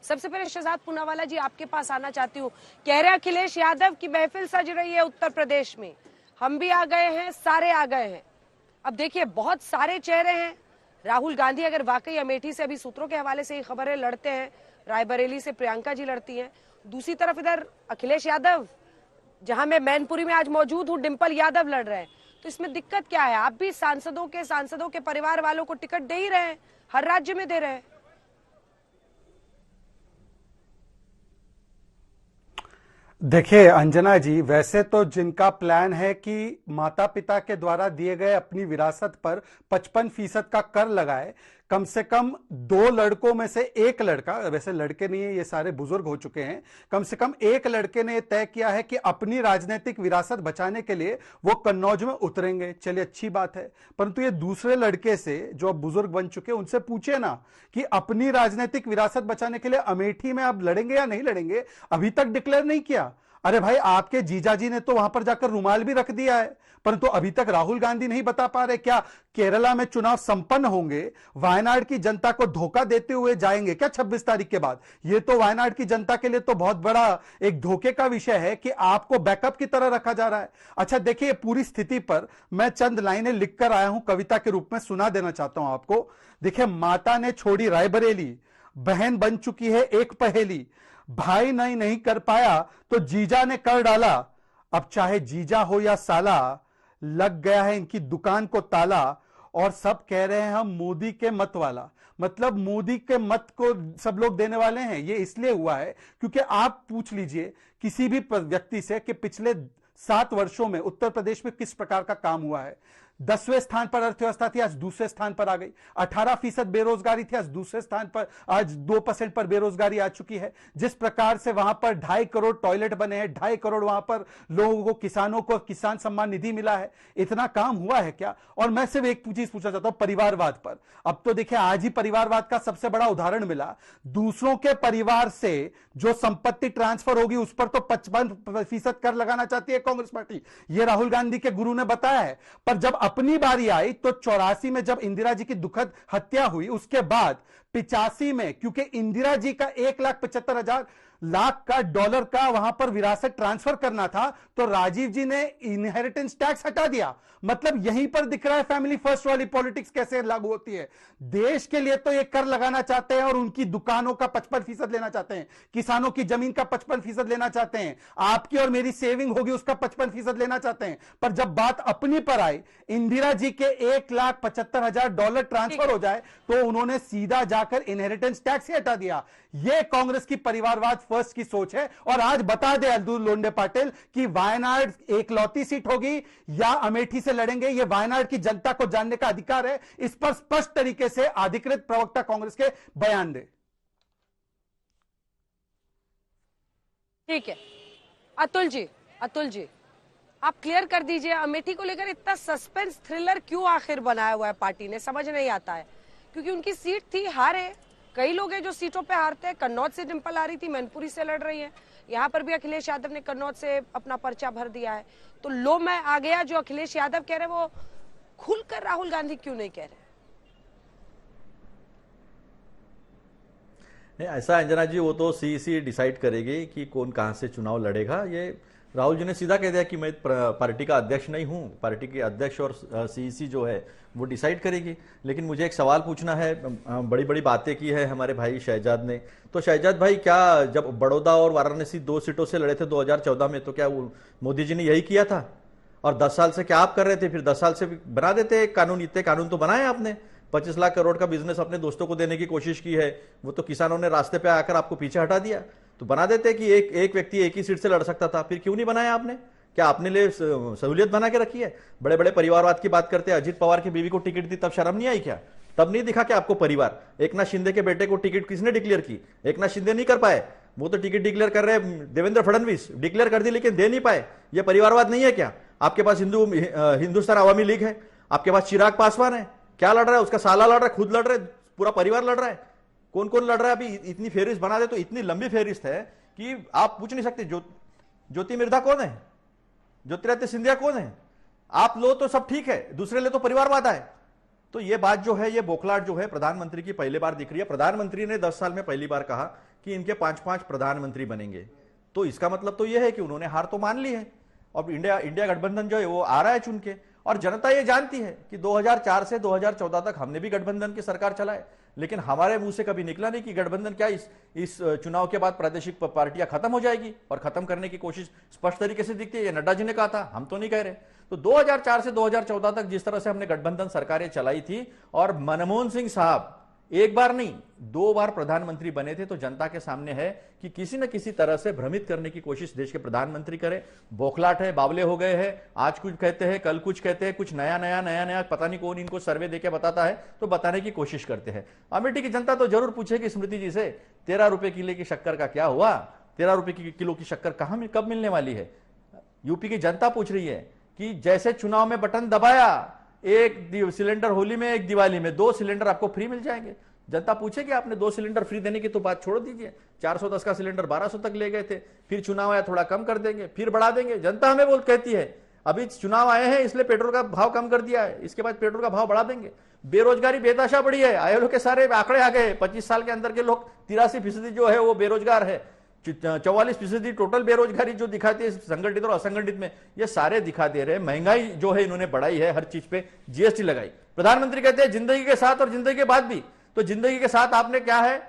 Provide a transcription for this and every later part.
सबसे पहले शहजाद पूनावाला जी आपके पास आना चाहती हूँ। कह रहे अखिलेश यादव की महफिल सज रही है उत्तर प्रदेश में, हम भी आ गए हैं, सारे आ गए हैं। अब देखिए बहुत सारे चेहरे हैं। राहुल गांधी अगर वाकई अमेठी से, अभी सूत्रों के हवाले से ये खबर है, लड़ते हैं, रायबरेली से प्रियंका जी लड़ती हैं, दूसरी तरफ इधर अखिलेश यादव, जहां मैं मैनपुरी में आज मौजूद हूं, डिंपल यादव लड़ रहे हैं। तो इसमें दिक्कत क्या है? आप भी सांसदों के परिवार वालों को टिकट दे ही रहे हैं, हर राज्य में दे रहे हैं। देखिए अंजना जी, वैसे तो जिनका प्लान है कि माता पिता के द्वारा दिए गए अपनी विरासत पर 55% का कर लगाए, कम से कम 2 लड़कों में से एक लड़का, वैसे लड़के नहीं है, ये सारे बुजुर्ग हो चुके हैं, कम से कम एक लड़के ने तय किया है कि अपनी राजनीतिक विरासत बचाने के लिए वो कन्नौज में उतरेंगे। चलिए अच्छी बात है, परंतु ये दूसरे लड़के से जो अब बुजुर्ग बन चुके हैं उनसे पूछे ना कि अपनी राजनीतिक विरासत बचाने के लिए अमेठी में आप लड़ेंगे या नहीं लड़ेंगे। अभी तक डिक्लेयर नहीं किया। अरे भाई, आपके जीजाजी ने तो वहां पर जाकर रुमाल भी रख दिया है, परंतु अभी तक राहुल गांधी नहीं बता पा रहे क्या केरला में चुनाव संपन्न होंगे, वायनाड की जनता को धोखा देते हुए जाएंगे क्या 26 तारीख के बाद? ये तो वायनाड की जनता के लिए तो बहुत बड़ा एक धोखे का विषय है कि आपको बैकअप की तरह रखा जा रहा है। अच्छा देखिए, पूरी स्थिति पर मैं चंद लाइनें लिखकर आया हूं, कविता के रूप में सुना देना चाहता हूं आपको। देखिए, माता ने छोड़ी रायबरेली, बहन बन चुकी है एक पहेली, भाई नहीं कर पाया तो जीजा ने कर डाला, अब चाहे जीजा हो या साला, लग गया है इनकी दुकान को ताला, और सब कह रहे हैं हम मोदी के मत वाला। मतलब मोदी के मत को सब लोग देने वाले हैं। ये इसलिए हुआ है क्योंकि आप पूछ लीजिए किसी भी व्यक्ति से कि पिछले 7 वर्षों में उत्तर प्रदेश में किस प्रकार का काम हुआ है। 10वें स्थान पर अर्थव्यवस्था थी, आज दूसरे स्थान पर आ गई। 18% बेरोजगारी थी, आज दूसरे स्थान पर, आज 2% पर बेरोजगारी आ चुकी है। जिस प्रकार से वहां पर 2.5 करोड़ टॉयलेट बने हैं, 2.5 करोड़ वहां पर लोगों को, किसानों को किसान सम्मान निधि मिला है, इतना काम हुआ है क्या? और मैं सिर्फ एक चीज पूछना चाहता हूं परिवारवाद पर। अब तो देखिए, आज ही परिवारवाद का सबसे बड़ा उदाहरण मिला। दूसरों के परिवार से जो संपत्ति ट्रांसफर होगी उस पर तो 55% कर लगाना चाहती है कांग्रेस पार्टी, यह राहुल गांधी के गुरु ने बताया है। पर जब अपनी बारी आई तो 84 में जब इंदिरा जी की दुखद हत्या हुई, उसके बाद 85 में, क्योंकि इंदिरा जी का 1,75,000 लाख का डॉलर का वहां पर विरासत ट्रांसफर करना था, तो राजीव जी ने इनहेरिटेंस टैक्स हटा दिया। मतलब यहीं पर दिख रहा है फैमिली फर्स्ट वाली पॉलिटिक्स कैसे लागू होती है। देश के लिए तो ये कर लगाना चाहते हैं और उनकी दुकानों का 55% लेना चाहते हैं, किसानों की जमीन का 55% लेना चाहते हैं, आपकी और मेरी सेविंग होगी उसका 55% लेना चाहते हैं। पर जब बात अपनी पर आई, इंदिरा जी के 1,75,000 डॉलर ट्रांसफर हो जाए, तो उन्होंने सीधा जाकर इनहेरिटेंस टैक्स ही हटा दिया। यह कांग्रेस की परिवारवाद फर्स्ट की सोच है। और आज बता दे अब्दुल लोंडे पाटिल कि वायनाड एकलौती सीट होगी या अमेठी से लड़ेंगे, यह वायनाड की जनता को जानने का अधिकार है। इस पर स्पष्ट तरीके से अधिकृत प्रवक्ता कांग्रेस के बयान दे। ठीक है, अतुल जी आप क्लियर कर दीजिए, अमेठी को लेकर इतना सस्पेंस थ्रिलर क्यों आखिर बनाया हुआ है पार्टी ने, समझ नहीं आता है। क्योंकि उनकी सीट थी, हारे। कई लोग हैं जो सीटों पे हारते हैं। कन्नौज से डिंपल आ रही थी, मैनपुरी से लड़ रही है, यहाँ पर भी अखिलेश यादव ने कन्नौज से अपना पर्चा भर दिया है। तो लो मैं आ गया जो अखिलेश यादव कह रहे वो खुलकर राहुल गांधी क्यों नहीं कह रहे? नहीं, ऐसा अंजना जी, वो तो सीईसी डिसाइड करेगी कि कौन कहां से चुनाव लड़ेगा। ये राहुल जी ने सीधा कह दिया कि मैं पार्टी का अध्यक्ष नहीं हूं, पार्टी के अध्यक्ष और सीईसी जो है वो डिसाइड करेगी। लेकिन मुझे एक सवाल पूछना है, बड़ी बड़ी बातें की है हमारे भाई शहजाद ने, तो शहजाद भाई, क्या जब बड़ौदा और वाराणसी 2 सीटों से लड़े थे 2014 में, तो क्या मोदी जी ने यही किया था? और 10 साल से क्या आप कर रहे थे? फिर 10 साल से बना देते कानून। इतने कानून तो बनाए आपने। 25 लाख करोड़ का बिजनेस अपने दोस्तों को देने की कोशिश की है, वो तो किसानों ने रास्ते पे आकर आपको पीछे हटा दिया। तो बना देते कि एक व्यक्ति एक ही सीट से लड़ सकता था, फिर क्यों नहीं बनाया आपने? क्या आपने लिए सहूलियत बना के रखी है? बड़े बड़े परिवारवाद की बात करते हैं, अजीत पवार की बीवी को टिकट दी तब शर्म नहीं आई क्या? तब नहीं दिखा क्या आपको परिवार? एकनाथ शिंदे के बेटे को टिकट किसने डिक्लेयर की? एकनाथ शिंदे नहीं कर पाए, वो तो टिकट डिक्लेयर कर रहे हैं देवेंद्र फडणवीस, डिक्लेयर कर दी लेकिन दे नहीं पाए। ये परिवारवाद नहीं है क्या? आपके पास हिंदुस्तान अवामी लीग है, आपके पास चिराग पासवान है, क्या लड़ रहा है? उसका साला लड़ रहा है, खुद लड़ रहे, पूरा परिवार लड़ रहा है। कौन कौन लड़ रहा है? अभी इतनी फेहरिस्त बना दे तो इतनी लंबी फेहरिस्त है कि आप पूछ नहीं सकते। ज्योति मिर्धा कौन है? ज्योतिरादित्य सिंधिया कौन है? आप लो तो सब ठीक है, दूसरे ले तो परिवारवाद आए। तो ये बात जो है, ये बौखलाहट जो है प्रधानमंत्री की पहली बार दिख रही है। प्रधानमंत्री ने 10 साल में पहली बार कहा कि इनके 5-5 प्रधानमंत्री बनेंगे, तो इसका मतलब तो यह है कि उन्होंने हार तो मान ली है। और इंडिया गठबंधन जो है वो आ रहा है चुन के, और जनता ये जानती है कि 2004 से 2014 तक हमने भी गठबंधन की सरकार चलाए, लेकिन हमारे मुंह से कभी निकला नहीं कि गठबंधन क्या इस चुनाव के बाद प्रादेशिक पार्टियां खत्म हो जाएगी, और खत्म करने की कोशिश स्पष्ट तरीके से दिखती है। ये नड्डा जी ने कहा था, हम तो नहीं कह रहे। तो 2004 से 2014 तक जिस तरह से हमने गठबंधन सरकारें चलाई थी, और मनमोहन सिंह साहब एक बार नहीं 2 बार प्रधानमंत्री बने थे, तो जनता के सामने है कि किसी न किसी तरह से भ्रमित करने की कोशिश देश के प्रधानमंत्री करें। बौखलाट है, बावले हो गए हैं, आज कुछ कहते हैं, कल कुछ कहते हैं, कुछ नया पता नहीं कौन इनको सर्वे देके बताता है, तो बताने की कोशिश करते हैं। अमेठी की जनता तो जरूर पूछेगी स्मृति जी से, 13 रुपए किलो की शक्कर का क्या हुआ? 13 रुपए की किलो की शक्कर कब मिलने वाली है? यूपी की जनता पूछ रही है कि जैसे चुनाव में बटन दबाया, एक सिलेंडर होली में, एक दिवाली में, 2 सिलेंडर आपको फ्री मिल जाएंगे। जनता पूछेगी आपने 2 सिलेंडर फ्री देने की तो बात छोड़ दीजिए, 410 का सिलेंडर 1200 तक ले गए थे, फिर चुनाव आया थोड़ा कम कर देंगे, फिर बढ़ा देंगे। जनता हमें बोल कहती है अभी चुनाव आए हैं इसलिए पेट्रोल का भाव कम कर दिया है, इसके बाद पेट्रोल का भाव बढ़ा देंगे। बेरोजगारी बेताशा बढ़ी है, आईएलओ के सारे आंकड़े आ गए, 25 साल के अंदर के लोग 83% जो है वो बेरोजगार है, 44% टोटल बेरोजगारी जो दिखाती है संगठित और असंगठित में, ये सारे दिखा दे रहे हैं। महंगाई जो है इन्होंने बढ़ाई है, हर चीज पे जीएसटी लगाई। प्रधानमंत्री कहते हैं जिंदगी के साथ और जिंदगी के बाद भी, तो जिंदगी के साथ आपने क्या है?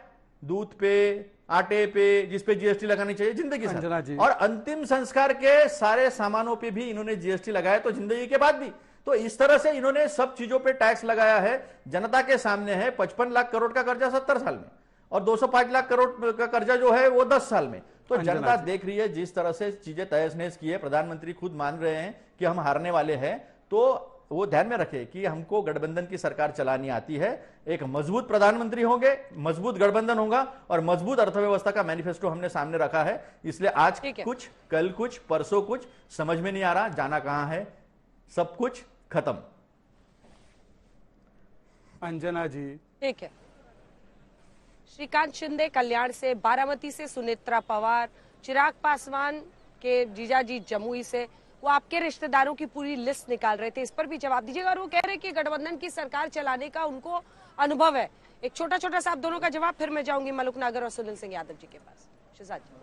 दूध पे, आटे पे, जिस पे जीएसटी लगानी चाहिए, जिंदगी के साथ, और अंतिम संस्कार के सारे सामानों पे भी इन्होंने जीएसटी लगाया, तो जिंदगी के बाद भी। तो इस तरह से इन्होंने सब चीजों पे टैक्स लगाया है। जनता के सामने है 55 लाख करोड़ का कर्जा 70 साल में, और 205 लाख करोड़ का कर्जा जो है वो 10 साल में। तो जनता देख रही है जिस तरह से चीजें तहस नहस की है। प्रधानमंत्री खुद मान रहे हैं कि हम हारने वाले हैं, तो वो ध्यान में रखे कि हमको गठबंधन की सरकार चलानी आती है। एक मजबूत प्रधानमंत्री होंगे, मजबूत गठबंधन होगा, और मजबूत अर्थव्यवस्था का मैनिफेस्टो हमने सामने रखा है। इसलिए आज कुछ, कल कुछ, परसों कुछ, समझ में नहीं आ रहा जाना कहां है, सब कुछ खत्म। अंजना जी, ठीक है। श्रीकांत शिंदे कल्याण से, बारामती से सुनेत्रा पवार, चिराग पासवान के जीजाजी जमुई से, वो आपके रिश्तेदारों की पूरी लिस्ट निकाल रहे थे, इस पर भी जवाब दीजिएगा। और वो कह रहे कि गठबंधन की सरकार चलाने का उनको अनुभव है। एक छोटा छोटा सा आप दोनों का जवाब, फिर मैं जाऊंगी मलुक नागर और सुनील सिंह यादव जी के पास। शहजाद जी।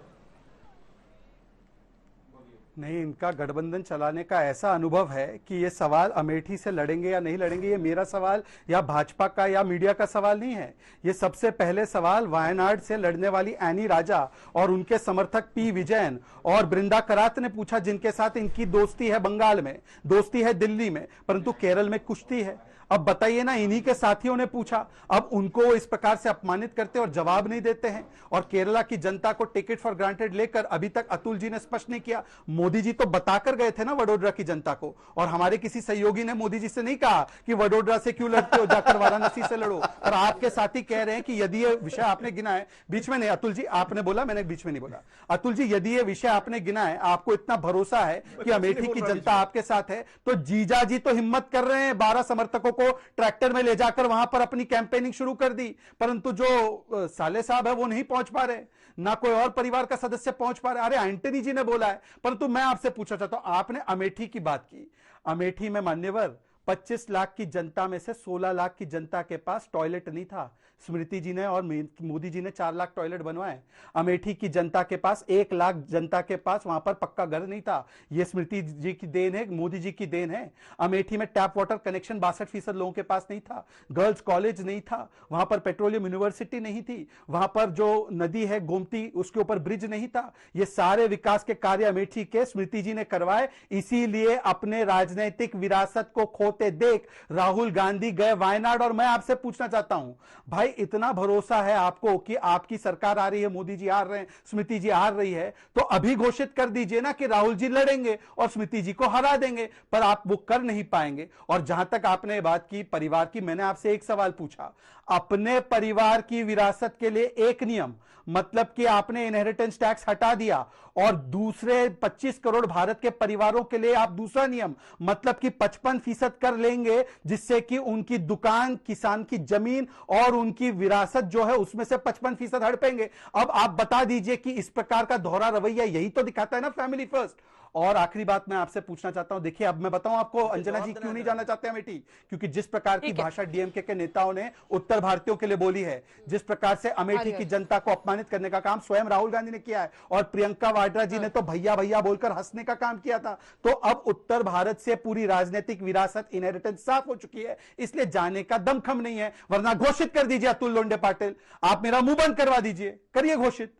नहीं, इनका गठबंधन चलाने का ऐसा अनुभव है कि ये सवाल अमेठी से लड़ेंगे या नहीं लड़ेंगे, ये मेरा सवाल या भाजपा का या मीडिया का सवाल नहीं है। ये सबसे पहले सवाल वायनाड से लड़ने वाली एनी राजा और उनके समर्थक पी विजयन और बृंदा करात ने पूछा, जिनके साथ इनकी दोस्ती है, बंगाल में दोस्ती है, दिल्ली में, परंतु केरल में कुश्ती है। अब बताइए ना, इन्हीं के साथियों ने पूछा, अब उनको इस प्रकार से अपमानित करते और जवाब नहीं देते हैं। और केरला की जनता को टिकट फॉर ग्रांटेड लेकर अभी तक अतुल जी ने स्पष्ट नहीं किया। मोदी जी तो बताकर गए थे ना वडोदरा की जनता को, और हमारे किसी सहयोगी ने मोदी जी से नहीं कहा कि वडोदरा से क्यों लड़ते हो, जाकर वाराणसी से लड़ो। और आपके साथी कह रहे हैं कि यदि ये विषय आपने गिना है, बीच में नहीं अतुल जी आपने बोला, मैंने बीच में नहीं बोला। अतुल जी, यदि ये विषय आपने गिना है, आपको इतना भरोसा है कि अमेठी की जनता आपके साथ है, तो जीजा जी तो हिम्मत कर रहे हैं 12 समर्थकों को ट्रैक्टर में ले जाकर वहां पर अपनी कैंपेनिंग शुरू कर दी, परंतु जो साले साहब है वो नहीं पहुंच पा रहे, ना कोई और परिवार का सदस्य पहुंच पा रहे। अरे एंटनी जी ने बोला है, परंतु मैं आपसे पूछना चाहता हूं, आपने अमेठी की बात की। अमेठी में मान्यवर 25 लाख की जनता में से 16 लाख की जनता के पास टॉयलेट नहीं था। स्मृति जी ने और मोदी जी ने 4 लाख टॉयलेट बनवाए। अमेठी की जनता के पास 1 लाख जनता के पास वहां पर पक्का घर नहीं था। यह स्मृति जी की देन है, मोदी जी की देन है। अमेठी में टैप वाटर कनेक्शन 62% लोगों के पास नहीं था। गर्ल्स कॉलेज नहीं था, वहां पर पेट्रोलियम यूनिवर्सिटी नहीं थी, वहां पर जो नदी है गोमती उसके ऊपर ब्रिज नहीं था। ये सारे विकास के कार्य अमेठी के स्मृति जी ने करवाए। इसीलिए अपने राजनीतिक विरासत को खोते देख राहुल गांधी गए वायनाड। और मैं आपसे पूछना चाहता हूं भाई, इतना भरोसा है आपको कि आपकी सरकार आ रही है, मोदी जी हार रहे हैं, स्मृति जी हार रही है, तो अभी घोषित कर दीजिए ना कि राहुल जी लड़ेंगे और स्मृति जी को हरा देंगे। पर आप वो कर नहीं पाएंगे। और जहां तक आपने बात की परिवार की, मैंने आपसे एक सवाल पूछा, अपने परिवार की विरासत के लिए एक नियम, मतलब कि आपने इनहेरिटेंस टैक्स हटा दिया, और दूसरे 25 करोड़ भारत के परिवारों के लिए आप दूसरा नियम, मतलब कि 55% कर लेंगे, जिससे कि उनकी दुकान, किसान की जमीन और उनकी विरासत जो है उसमें से 55% हड़पेंगे। अब आप बता दीजिए कि इस प्रकार का दोहरा रवैया यही तो दिखाता है ना फैमिली फर्स्ट। और आखिरी बात मैं आपसे पूछना चाहता हूं, देखिए अब मैं बताऊं आपको अंजना जी जवाब क्यों नहीं देना जाना चाहते अमेठी, क्योंकि जिस प्रकार की ठीक है। भाषा डीएमके के नेताओं ने उत्तर भारतीयों के लिए बोली है, जिस प्रकार से अमेठी की जनता को अपमानित करने का काम स्वयं राहुल गांधी ने किया है, और प्रियंका वाड्रा जी ने तो भैया भैया बोलकर हंसने का काम किया था, तो अब उत्तर भारत से पूरी राजनीतिक विरासत इनहेरिटेंस साफ हो चुकी है, इसलिए जाने का दमखम नहीं है। वरना घोषित कर दीजिए अतुल लोंढे पाटिल, आप मेरा मुंह बंद करवा दीजिए, करिए घोषित।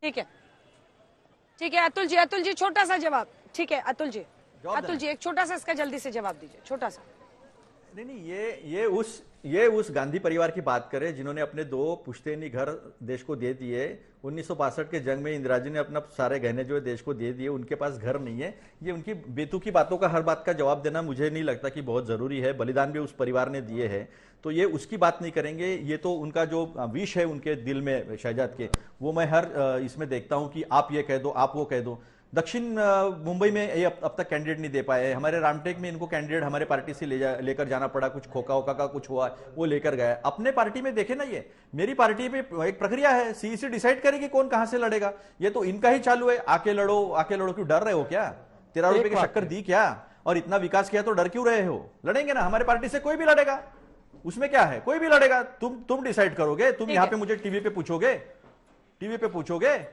ठीक है, ठीक है अतुल जी छोटा सा जवाब। ठीक है अतुल जी एक छोटा सा इसका जल्दी से जवाब दीजिए, छोटा सा। नहीं, ये उस गांधी परिवार की बात करें जिन्होंने अपने 2 पुश्तैनी घर देश को दे दिए। 1962 के जंग में इंदिरा जी ने अपना सारे गहने जो है देश को दे दिए, उनके पास घर नहीं है। ये उनकी बेतुकी बातों का हर बात का जवाब देना मुझे नहीं लगता कि बहुत जरूरी है। बलिदान भी उस परिवार ने दिए हैं, तो ये उसकी बात नहीं करेंगे। ये तो उनका जो विश है उनके दिल में शहजाद के, वो मैं हर इसमें देखता हूं कि आप ये कह दो, आप वो कह दो। दक्षिण मुंबई में ये अब तक कैंडिडेट नहीं दे पाए। हमारे रामटेक में इनको कैंडिडेट हमारे पार्टी से लेकर जाना पड़ा, कुछ खोखा वोखा का कुछ हुआ वो लेकर गया। अपने पार्टी में देखे ना, ये मेरी पार्टी में एक प्रक्रिया है, सीईसी डिसाइड करेगी कौन कहां से लड़ेगा। ये तो इनका ही चालू है, आके लड़ो क्यों डर रहे हो क्या? 13 रुपए की शक्कर दी क्या और इतना विकास किया तो डर क्यों रहे हो? लड़ेंगे ना, हमारे पार्टी से कोई भी लड़ेगा, उसमें क्या है, कोई भी लड़ेगा। तुम डिसाइड करोगे, तुम यहाँ पे मुझे टीवी पे पूछोगे